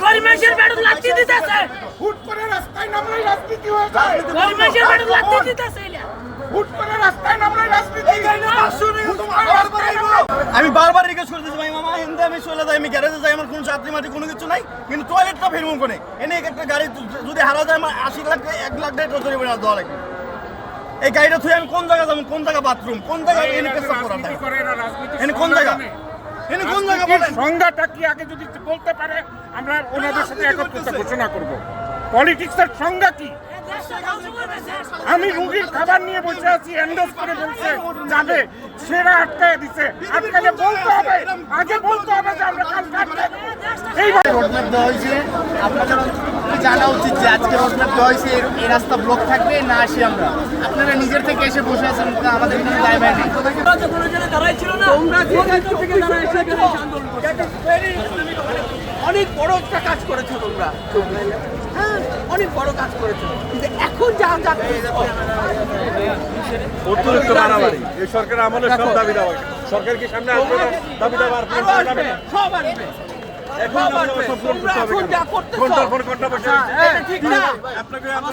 গরিমেশের বেড় লাঠি দিতেছে হুট করে রাস্তায় নামলে রাজনীতি হয়ে যায়। গরিমেশের বেড় লাঠি দিতেছে হুট করে রাস্তায় নামলে রাজনীতি। আমি বারবার রিকোয়েস্ট করতেছি ভাই মামা হিন্দে আমি চলে যাই, আমি গ্যারেজে যাই, আমার কোনো চাকরি মাটি কোনো কিছু নাই, কিন্তু টয়লেটটা ফেরবো কোনে এনে একটা গাড়ি যদি হারা যায় আমার 80 লাখ 1 লাখ টাকা জরিমানা দেওয়া লাগবে। এই গাড়িটা থুয়ে আমি কোন জায়গা যাবো, কোন জায়গা বাথরুম, কোন জায়গায় এনে পেশাব করা যায়, এনে কোন জায়গা, এনে কোন জায়গা বলেন। সংজ্ঞাটা কি আগে যদি বলতে পারে আমরা ওনাদের সাথে একত্রতা ঘোষণা করব। পলিটিক্সের সংজ্ঞা কি? আমি রুগীর খাবার নিয়ে বসে আছি, এন্ডোজ করে বলছে যাবে, সেরা আটকায় দিছে। আটকালে বলতে হবে, আগে বলতে হবে যে আমরা কাল কাটবে। এই রোডম্যাপ দেওয়া হয়েছে, আপনাদের জানা উচিত যে আজকে রোডম্যাপ দেওয়া হয়েছে, এই রাস্তা ব্লক থাকবে না আসি আমরা। আপনারা নিজের থেকে এসে বসে আছেন, আমাদের কোনো দায় ভাই নেই। অনেক বড় একটা কাজ করেছো তোমরা, হ্যাঁ অনেক বড় কাজ করেছো, কিন্তু এখন যা যা অতিরিক্ত বাড়াবাড়ি এই সরকারের আমলে সব দাবি দেওয়া সরকার কি সামনে আসবে না? দাবি দেওয়া সব আসবে, এখন তোমরা এখন যা করতেছো ঘন্টার পর ঘন্টা বসে ঠিক না। আপনাকে